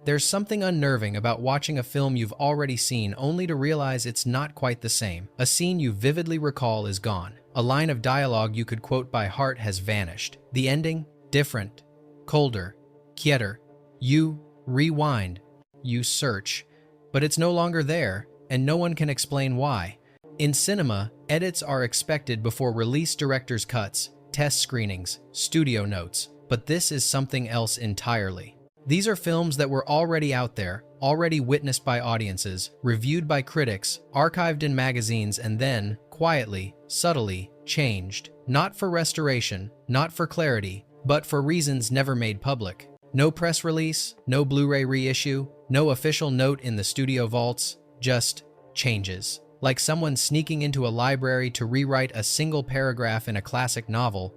There's something unnerving about watching a film you've already seen only to realize it's not quite the same. A scene you vividly recall is gone. A line of dialogue you could quote by heart has vanished. The ending? Different. Colder. Quieter. You rewind. You search. But it's no longer there, and no one can explain why. In cinema, edits are expected before release, director's cuts, test screenings, studio notes, but this is something else entirely. These are films that were already out there, already witnessed by audiences, reviewed by critics, archived in magazines, and then, quietly, subtly, changed. Not for restoration, not for clarity, but for reasons never made public. No press release, no Blu-ray reissue, no official note in the studio vaults, just changes. Like someone sneaking into a library to rewrite a single paragraph in a classic novel,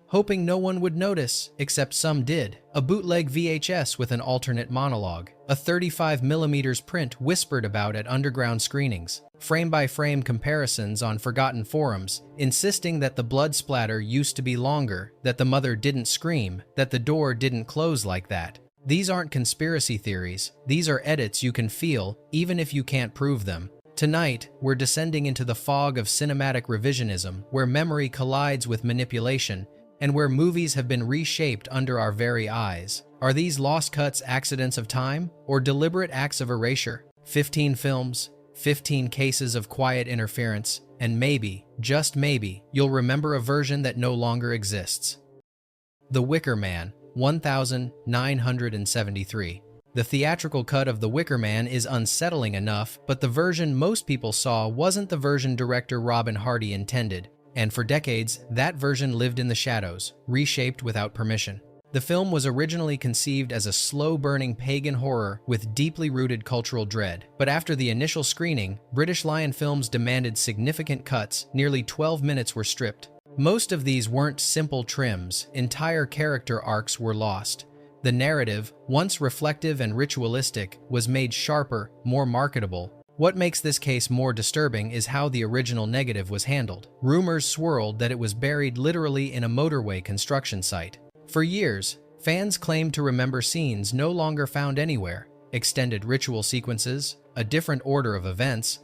hoping no one would notice, except some did. A bootleg VHS with an alternate monologue. A 35mm print whispered about at underground screenings. Frame-by-frame comparisons on forgotten forums, insisting that the blood splatter used to be longer, that the mother didn't scream, that the door didn't close like that. These aren't conspiracy theories. These are edits you can feel, even if you can't prove them. Tonight, we're descending into the fog of cinematic revisionism, where memory collides with manipulation, and where movies have been reshaped under our very eyes. Are these lost cuts accidents of time, or deliberate acts of erasure? 15 films, 15 cases of quiet interference, and maybe, just maybe, you'll remember a version that no longer exists. The Wicker Man, 1973. The theatrical cut of The Wicker Man is unsettling enough, but the version most people saw wasn't the version director Robin Hardy intended, and for decades, that version lived in the shadows, reshaped without permission. The film was originally conceived as a slow-burning pagan horror with deeply rooted cultural dread, but after the initial screening, British Lion Films demanded significant cuts. Nearly 12 minutes were stripped. Most of these weren't simple trims. Entire character arcs were lost. The narrative, once reflective and ritualistic, was made sharper, more marketable. What makes this case more disturbing is how the original negative was handled. Rumors swirled that it was buried literally in a motorway construction site. For years, fans claimed to remember scenes no longer found anywhere, extended ritual sequences, a different order of events,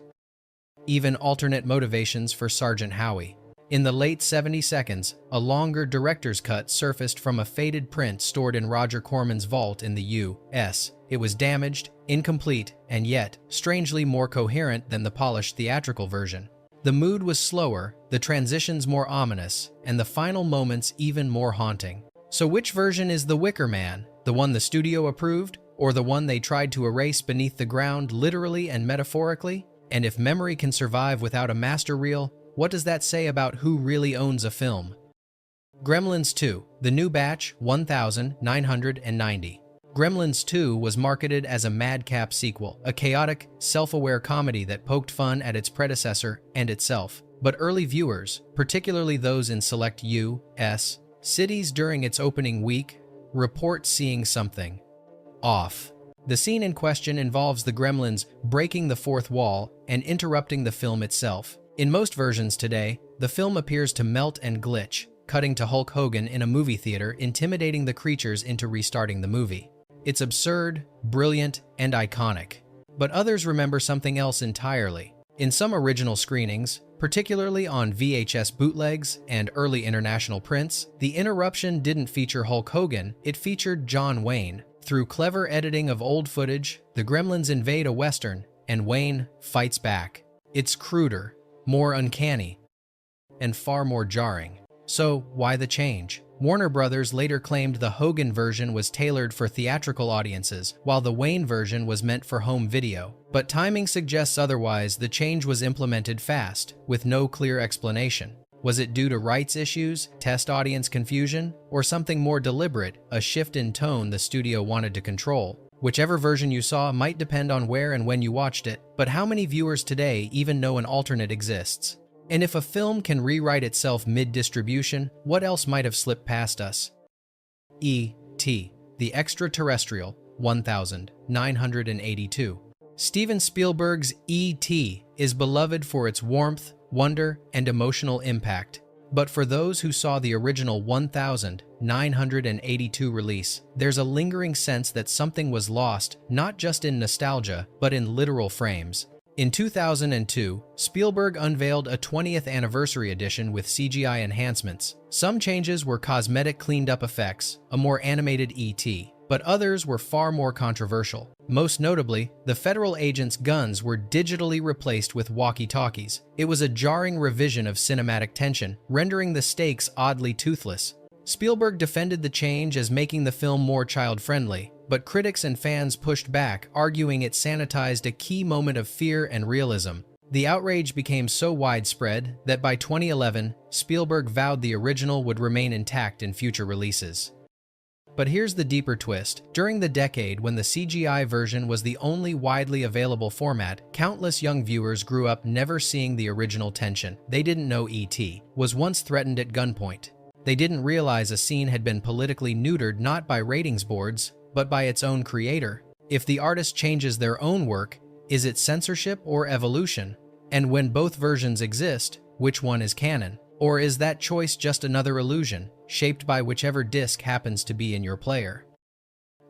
even alternate motivations for Sergeant Howie. In the late 70 seconds, a longer director's cut surfaced from a faded print stored in Roger Corman's vault in the U.S. It was damaged, incomplete, and yet, strangely more coherent than the polished theatrical version. The mood was slower, the transitions more ominous, and the final moments even more haunting. So which version is The Wicker Man? The one the studio approved, or the one they tried to erase beneath the ground literally and metaphorically? And if memory can survive without a master reel, what does that say about who really owns a film? Gremlins 2, The New Batch, 1990. Gremlins 2 was marketed as a madcap sequel, a chaotic, self-aware comedy that poked fun at its predecessor and itself. But early viewers, particularly those in select U.S. cities during its opening week, report seeing something off. The scene in question involves the gremlins breaking the fourth wall and interrupting the film itself. In most versions today, the film appears to melt and glitch, cutting to Hulk Hogan in a movie theater, intimidating the creatures into restarting the movie. It's absurd, brilliant, and iconic. But others remember something else entirely. In some original screenings, particularly on VHS bootlegs and early international prints, the interruption didn't feature Hulk Hogan, it featured John Wayne. Through clever editing of old footage, the gremlins invade a western, and Wayne fights back. It's cruder, more uncanny, and far more jarring. So, why the change? Warner Brothers later claimed the Hogan version was tailored for theatrical audiences, while the Wayne version was meant for home video. But timing suggests otherwise. The change was implemented fast, with no clear explanation. Was it due to rights issues, test audience confusion, or something more deliberate, a shift in tone the studio wanted to control? Whichever version you saw might depend on where and when you watched it, but how many viewers today even know an alternate exists? And if a film can rewrite itself mid-distribution, what else might have slipped past us? E.T. The Extraterrestrial, 1982. Steven Spielberg's E.T. is beloved for its warmth, wonder, and emotional impact. But for those who saw the original 1982 release, there's a lingering sense that something was lost, not just in nostalgia, but in literal frames. In 2002, Spielberg unveiled a 20th anniversary edition with CGI enhancements. Some changes were cosmetic cleaned-up effects, a more animated E.T., but others were far more controversial. Most notably, the federal agents' guns were digitally replaced with walkie-talkies. It was a jarring revision of cinematic tension, rendering the stakes oddly toothless. Spielberg defended the change as making the film more child-friendly, but critics and fans pushed back, arguing it sanitized a key moment of fear and realism. The outrage became so widespread that by 2011, Spielberg vowed the original would remain intact in future releases. But here's the deeper twist. During the decade when the CGI version was the only widely available format, countless young viewers grew up never seeing the original tension. They didn't know E.T. was once threatened at gunpoint. They didn't realize a scene had been politically neutered not by ratings boards, but by its own creator. If the artist changes their own work, is it censorship or evolution? And when both versions exist, which one is canon? Or is that choice just another illusion, shaped by whichever disc happens to be in your player?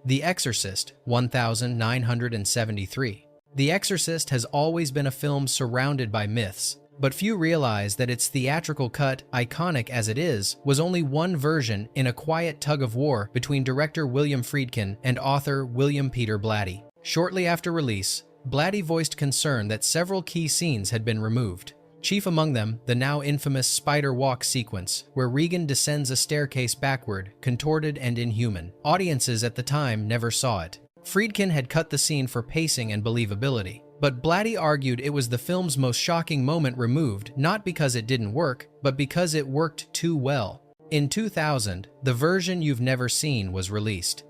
The Exorcist, 1973. The Exorcist has always been a film surrounded by myths, but few realize that its theatrical cut, iconic as it is, was only one version in a quiet tug-of-war between director William Friedkin and author William Peter Blatty. Shortly after release, Blatty voiced concern that several key scenes had been removed. Chief among them, the now infamous spider walk sequence, where Regan descends a staircase backward, contorted and inhuman. Audiences at the time never saw it. Friedkin had cut the scene for pacing and believability, but Blatty argued it was the film's most shocking moment removed, not because it didn't work, but because it worked too well. In 2000, the version you've never seen was released,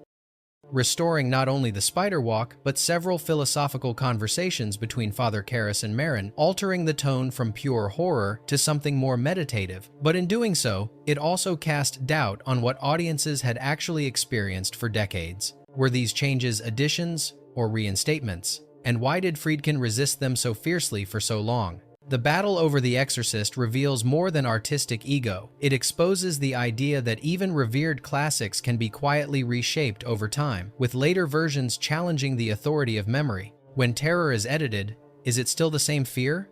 restoring not only the spider walk, but several philosophical conversations between Father Karras and Marin, altering the tone from pure horror to something more meditative. But in doing so, it also cast doubt on what audiences had actually experienced for decades. Were these changes additions or reinstatements? And why did Friedkin resist them so fiercely for so long? The battle over The Exorcist reveals more than artistic ego. It exposes the idea that even revered classics can be quietly reshaped over time, with later versions challenging the authority of memory. When terror is edited, is it still the same fear?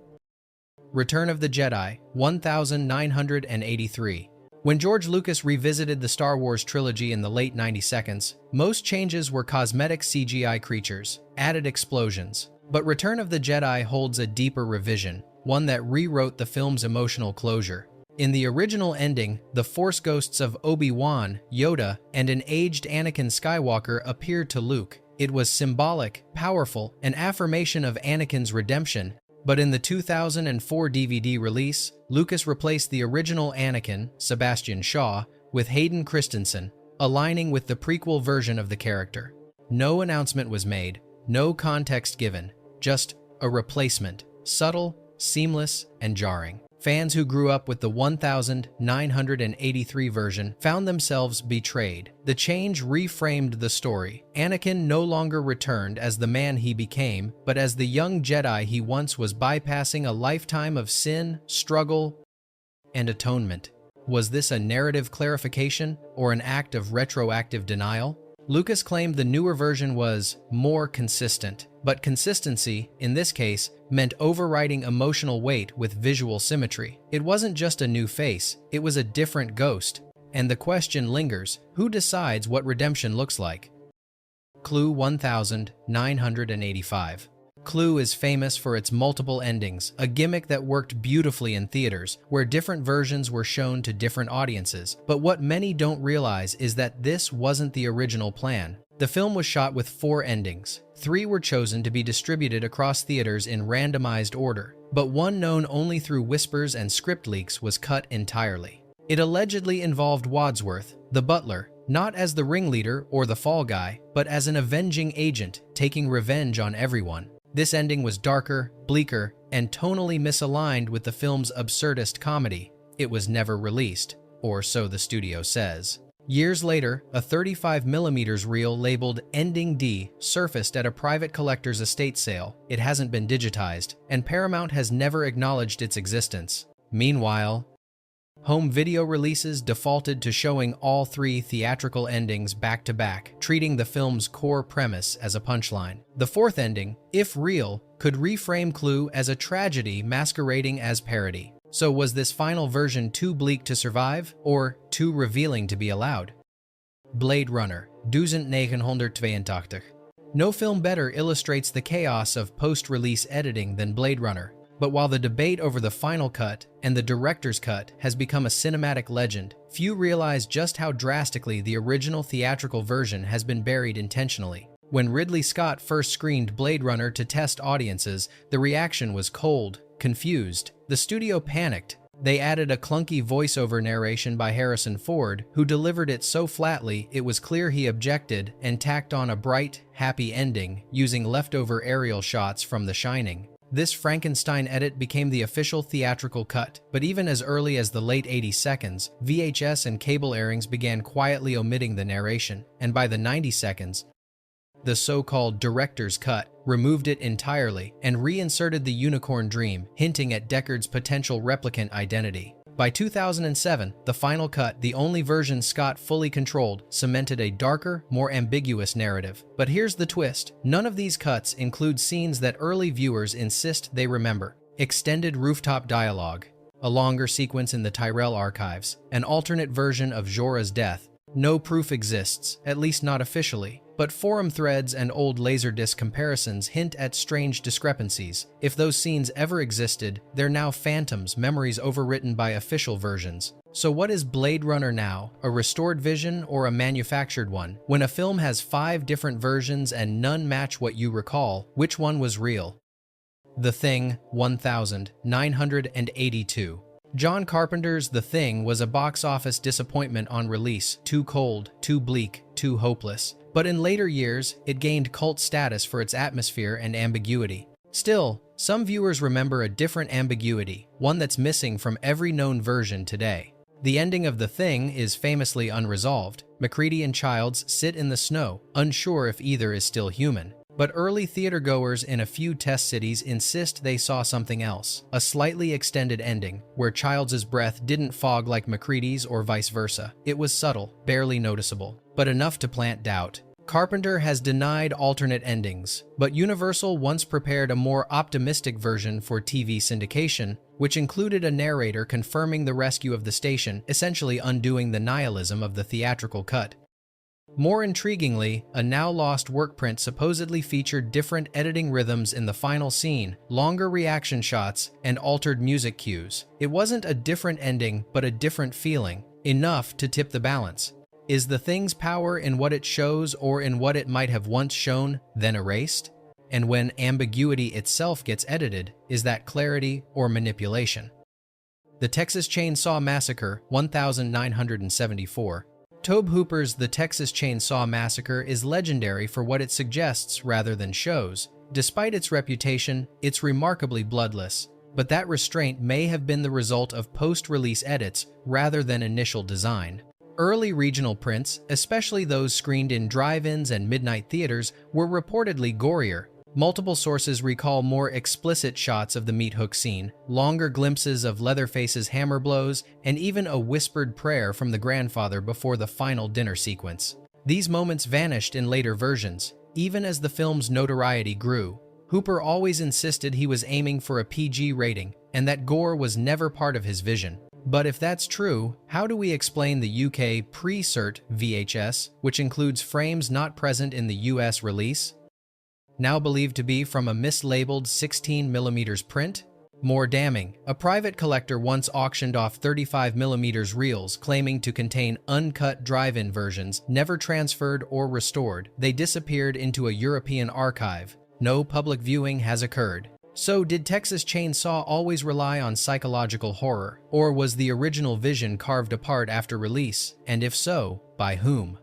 Return of the Jedi, 1983. When George Lucas revisited the Star Wars trilogy in the late 90s, most changes were cosmetic CGI creatures, added explosions. But Return of the Jedi holds a deeper revision, one that rewrote the film's emotional closure. In the original ending, the Force ghosts of Obi-Wan, Yoda, and an aged Anakin Skywalker appeared to Luke. It was symbolic, powerful, an affirmation of Anakin's redemption. But in the 2004 DVD release, Lucas replaced the original Anakin, Sebastian Shaw, with Hayden Christensen, aligning with the prequel version of the character. No announcement was made, no context given, just a replacement, subtle, seamless, and jarring. Fans who grew up with the 1983 version found themselves betrayed. The change reframed the story. Anakin no longer returned as the man he became, but as the young Jedi he once was, bypassing a lifetime of sin, struggle, and atonement. Was this a narrative clarification or an act of retroactive denial? Lucas claimed the newer version was more consistent, but consistency, in this case, meant overriding emotional weight with visual symmetry. It wasn't just a new face, it was a different ghost. And the question lingers, who decides what redemption looks like? Clue 1985. Clue is famous for its multiple endings, a gimmick that worked beautifully in theaters, where different versions were shown to different audiences. But what many don't realize is that this wasn't the original plan. The film was shot with 4 endings. 3 were chosen to be distributed across theaters in randomized order, but one known only through whispers and script leaks was cut entirely. It allegedly involved Wadsworth, the butler, not as the ringleader or the fall guy, but as an avenging agent taking revenge on everyone. This ending was darker, bleaker, and tonally misaligned with the film's absurdist comedy. It was never released, or so the studio says. Years later, a 35mm reel labeled Ending D surfaced at a private collector's estate sale. It hasn't been digitized, and Paramount has never acknowledged its existence. Meanwhile, Home video releases defaulted to showing all three theatrical endings back-to-back, treating the film's core premise as a punchline. The fourth ending, if real, could reframe Clue as a tragedy masquerading as parody. So was this final version too bleak to survive, or too revealing to be allowed? Blade Runner, 1982. No film better illustrates the chaos of post-release editing than Blade Runner. But while the debate over the final cut and the director's cut has become a cinematic legend, few realize just how drastically the original theatrical version has been buried intentionally. When Ridley Scott first screened Blade Runner to test audiences, the reaction was cold, confused. The studio panicked. They added a clunky voiceover narration by Harrison Ford, who delivered it so flatly it was clear he objected, and tacked on a bright, happy ending using leftover aerial shots from The Shining. This Frankenstein edit became the official theatrical cut, but even as early as the late 80s, VHS and cable airings began quietly omitting the narration, and by the 90s, the so-called director's cut removed it entirely and reinserted the unicorn dream, hinting at Deckard's potential replicant identity. By 2007, the final cut, the only version Scott fully controlled, cemented a darker, more ambiguous narrative. But here's the twist. None of these cuts include scenes that early viewers insist they remember. Extended rooftop dialogue, a longer sequence in the Tyrell archives, an alternate version of Jorah's death. No proof exists, at least not officially. But forum threads and old Laserdisc comparisons hint at strange discrepancies. If those scenes ever existed, they're now phantoms, memories overwritten by official versions. So what is Blade Runner now? A restored vision or a manufactured one? When a film has 5 different versions and none match what you recall, which one was real? The Thing, 1982. John Carpenter's The Thing was a box office disappointment on release, too cold, too bleak, too hopeless. But in later years, it gained cult status for its atmosphere and ambiguity. Still, some viewers remember a different ambiguity, one that's missing from every known version today. The ending of The Thing is famously unresolved. MacReady and Childs sit in the snow, unsure if either is still human. But early theatergoers in a few test cities insist they saw something else, a slightly extended ending, where Childs' breath didn't fog like MacReady's or vice versa. It was subtle, barely noticeable, but enough to plant doubt. Carpenter has denied alternate endings, but Universal once prepared a more optimistic version for TV syndication, which included a narrator confirming the rescue of the station, essentially undoing the nihilism of the theatrical cut. More intriguingly, a now-lost workprint supposedly featured different editing rhythms in the final scene, longer reaction shots, and altered music cues. It wasn't a different ending, but a different feeling, enough to tip the balance. Is The Thing's power in what it shows or in what it might have once shown, then erased? And when ambiguity itself gets edited, is that clarity or manipulation? The Texas Chainsaw Massacre, 1974. Tobe Hooper's The Texas Chainsaw Massacre is legendary for what it suggests rather than shows. Despite its reputation, it's remarkably bloodless. But that restraint may have been the result of post-release edits rather than initial design. Early regional prints, especially those screened in drive-ins and midnight theaters, were reportedly gorier. Multiple sources recall more explicit shots of the meat hook scene, longer glimpses of Leatherface's hammer blows, and even a whispered prayer from the grandfather before the final dinner sequence. These moments vanished in later versions, even as the film's notoriety grew. Hooper always insisted he was aiming for a PG rating, and that gore was never part of his vision. But if that's true, how do we explain the UK pre-cert VHS, which includes frames not present in the US release? Now believed to be from a mislabeled 16mm print? More damning, a private collector once auctioned off 35mm reels claiming to contain uncut drive-in versions, never transferred or restored. They disappeared into a European archive. No public viewing has occurred. So did Texas Chainsaw always rely on psychological horror, or was the original vision carved apart after release, and if so, by whom?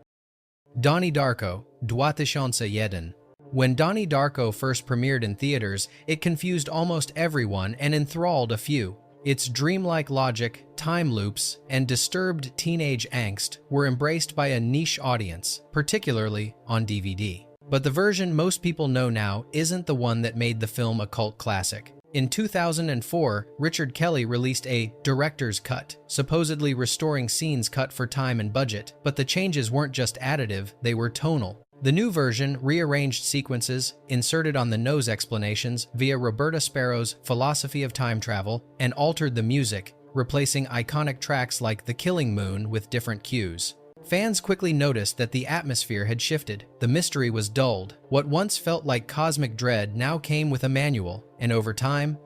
Donnie Darko, 2001. When Donnie Darko first premiered in theaters, it confused almost everyone and enthralled a few. Its dreamlike logic, time loops, and disturbed teenage angst were embraced by a niche audience, particularly on DVD. But the version most people know now isn't the one that made the film a cult classic. In 2004, Richard Kelly released a director's cut, supposedly restoring scenes cut for time and budget, but the changes weren't just additive, they were tonal. The new version rearranged sequences, inserted on-the-nose explanations via Roberta Sparrow's philosophy of time travel, and altered the music, replacing iconic tracks like The Killing Moon with different cues. Fans quickly noticed that the atmosphere had shifted. The mystery was dulled. What once felt like cosmic dread now came with a manual, and over time,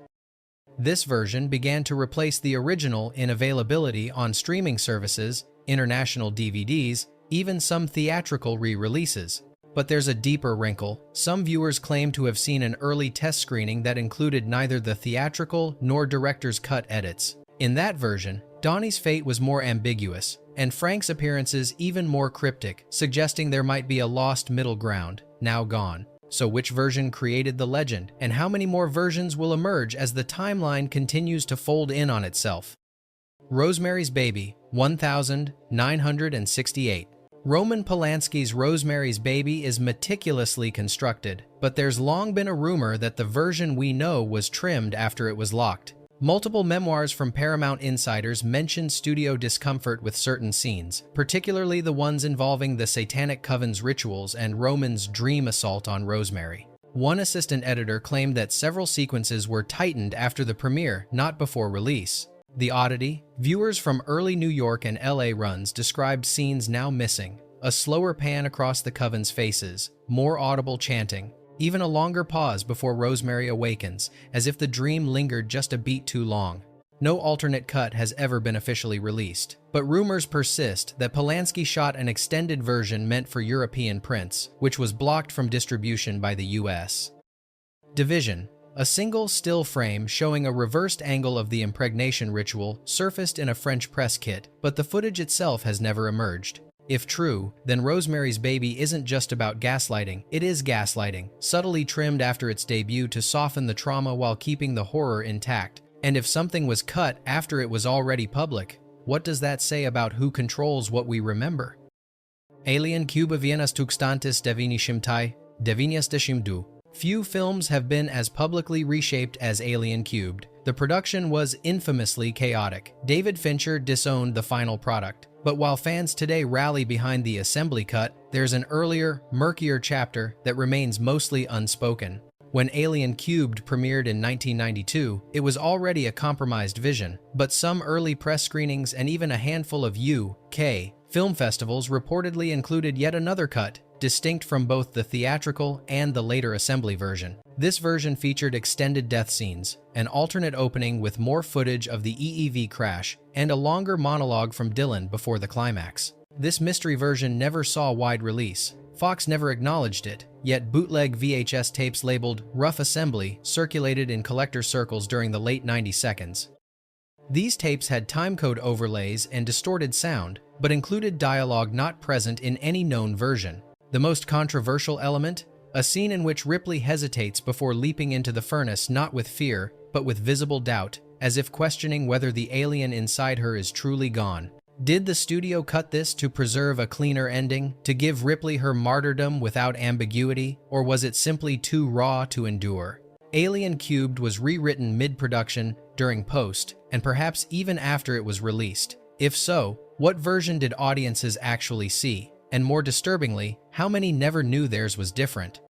this version began to replace the original in availability on streaming services, international DVDs, even some theatrical re-releases. But there's a deeper wrinkle. Some viewers claim to have seen an early test screening that included neither the theatrical nor director's cut edits. In that version, Donnie's fate was more ambiguous, and Frank's appearances even more cryptic, suggesting there might be a lost middle ground, now gone. So which version created the legend, and how many more versions will emerge as the timeline continues to fold in on itself? Rosemary's Baby, 1968. Roman Polanski's Rosemary's Baby is meticulously constructed, but there's long been a rumor that the version we know was trimmed after it was locked. Multiple memoirs from Paramount insiders mentioned studio discomfort with certain scenes, particularly the ones involving the Satanic Coven's rituals and Roman's dream assault on Rosemary. One assistant editor claimed that several sequences were tightened after the premiere, not before release. The oddity? Viewers from early New York and LA runs described scenes now missing, a slower pan across the Coven's faces, more audible chanting, even a longer pause before Rosemary awakens, as if the dream lingered just a beat too long. No alternate cut has ever been officially released, but rumors persist that Polanski shot an extended version meant for European prints, which was blocked from distribution by the US. Division. A single still frame showing a reversed angle of the impregnation ritual surfaced in a French press kit, but the footage itself has never emerged. If true, then Rosemary's Baby isn't just about gaslighting, it is gaslighting, subtly trimmed after its debut to soften the trauma while keeping the horror intact. And if something was cut after it was already public, what does that say about who controls what we remember? Alien Cube Vienas Tuxtantis Devinishimtai, Devinias Deshimdu. Few films have been as publicly reshaped as Alien Cubed. The production was infamously chaotic. David Fincher disowned the final product. But while fans today rally behind the assembly cut, there's an earlier, murkier chapter that remains mostly unspoken. When Alien Cubed premiered in 1992, it was already a compromised vision, but some early press screenings and even a handful of UK film festivals reportedly included yet another cut, distinct from both the theatrical and the later assembly version. This version featured extended death scenes, an alternate opening with more footage of the EEV crash, and a longer monologue from Dylan before the climax. This mystery version never saw wide release. Fox never acknowledged it, yet bootleg VHS tapes labeled Rough Assembly circulated in collector circles during the late 90 seconds. These tapes had timecode overlays and distorted sound, but included dialogue not present in any known version. The most controversial element? A scene in which Ripley hesitates before leaping into the furnace not with fear, but with visible doubt, as if questioning whether the alien inside her is truly gone. Did the studio cut this to preserve a cleaner ending, to give Ripley her martyrdom without ambiguity, or was it simply too raw to endure? Alien Cubed was rewritten mid-production, during post, and perhaps even after it was released. If so, what version did audiences actually see? And more disturbingly, how many never knew theirs was different?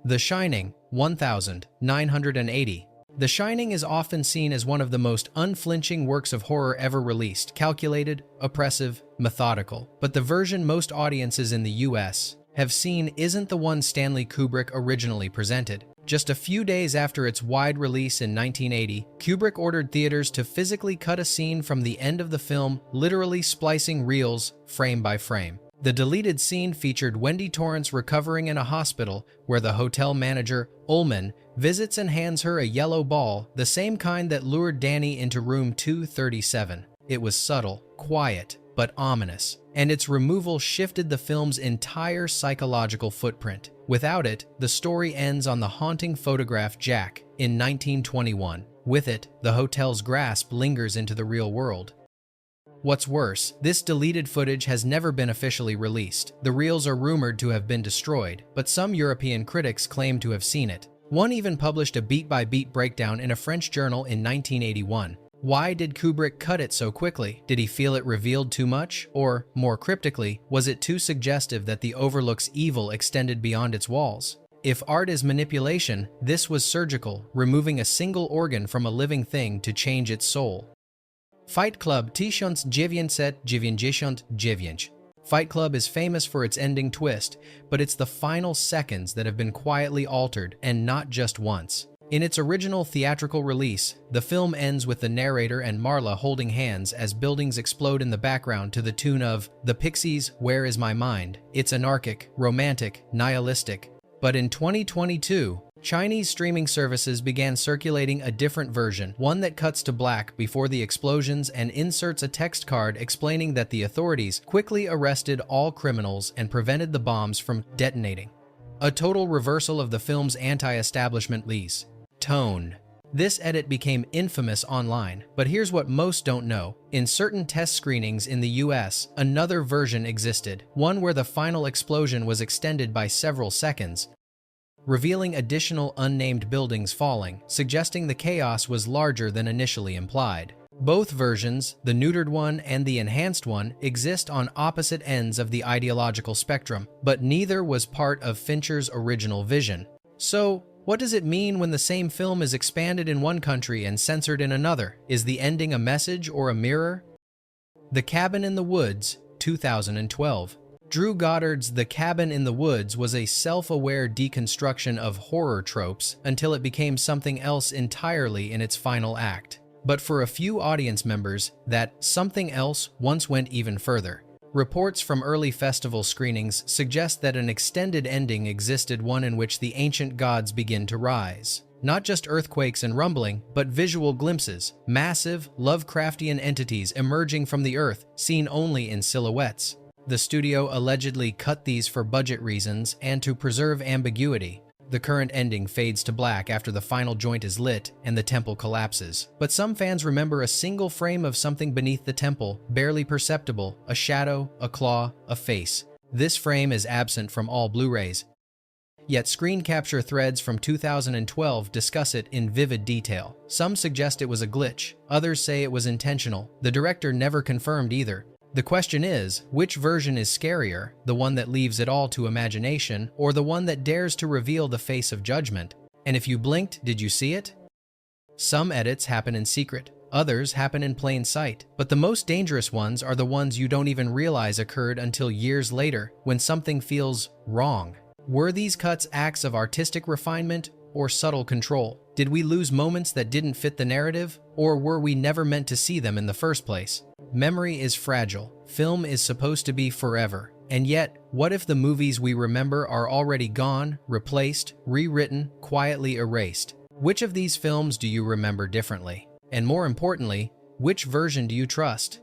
The Shining, 1980. The Shining is often seen as one of the most unflinching works of horror ever released, calculated, oppressive, methodical. But the version most audiences in the US have seen isn't the one Stanley Kubrick originally presented. Just a few days after its wide release in 1980, Kubrick ordered theaters to physically cut a scene from the end of the film, literally splicing reels frame by frame. The deleted scene featured Wendy Torrance recovering in a hospital where the hotel manager, Ullman, visits and hands her a yellow ball, the same kind that lured Danny into room 237. It was subtle, quiet, but ominous, and its removal shifted the film's entire psychological footprint. Without it, the story ends on the haunting photograph Jack in 1921. With it, the hotel's grasp lingers into the real world. What's worse, this deleted footage has never been officially released. The reels are rumored to have been destroyed, but some European critics claim to have seen it. One even published a beat-by-beat breakdown in a French journal in 1981. Why did Kubrick cut it so quickly? Did he feel it revealed too much? Or, more cryptically, was it too suggestive that the Overlook's evil extended beyond its walls? If art is manipulation, this was surgical, removing a single organ from a living thing to change its soul. Fight Club 1999. Fight Club is famous for its ending twist, but it's the final seconds that have been quietly altered, and not just once. In its original theatrical release, the film ends with the narrator and Marla holding hands as buildings explode in the background to the tune of The Pixies' Where Is My Mind? It's anarchic, romantic, nihilistic. But in 2022, Chinese streaming services began circulating a different version, one that cuts to black before the explosions and inserts a text card explaining that the authorities quickly arrested all criminals and prevented the bombs from detonating. A total reversal of the film's anti-establishment tone. This edit became infamous online, but here's what most don't know. In certain test screenings in the US, another version existed, one where the final explosion was extended by several seconds, revealing additional unnamed buildings falling, suggesting the chaos was larger than initially implied. Both versions, the neutered one and the enhanced one, exist on opposite ends of the ideological spectrum, but neither was part of Fincher's original vision. So, what does it mean when the same film is expanded in one country and censored in another? Is the ending a message or a mirror? The Cabin in the Woods, 2012. Drew Goddard's The Cabin in the Woods was a self-aware deconstruction of horror tropes until it became something else entirely in its final act. But for a few audience members, that something else once went even further. Reports from early festival screenings suggest that an extended ending existed, one in which the ancient gods begin to rise. Not just earthquakes and rumbling, but visual glimpses, massive, Lovecraftian entities emerging from the earth, seen only in silhouettes. The studio allegedly cut these for budget reasons and to preserve ambiguity. The current ending fades to black after the final joint is lit and the temple collapses. But some fans remember a single frame of something beneath the temple, barely perceptible, a shadow, a claw, a face. This frame is absent from all Blu-rays. Yet screen capture threads from 2012 discuss it in vivid detail. Some suggest it was a glitch, others say it was intentional. The director never confirmed either. The question is, which version is scarier, the one that leaves it all to imagination, or the one that dares to reveal the face of judgment? And if you blinked, did you see it? Some edits happen in secret, others happen in plain sight, but the most dangerous ones are the ones you don't even realize occurred until years later, when something feels wrong. Were these cuts acts of artistic refinement or subtle control? Did we lose moments that didn't fit the narrative, or were we never meant to see them in the first place? Memory is fragile. Film is supposed to be forever. And yet, what if the movies we remember are already gone, replaced, rewritten, quietly erased? Which of these films do you remember differently? And more importantly, which version do you trust?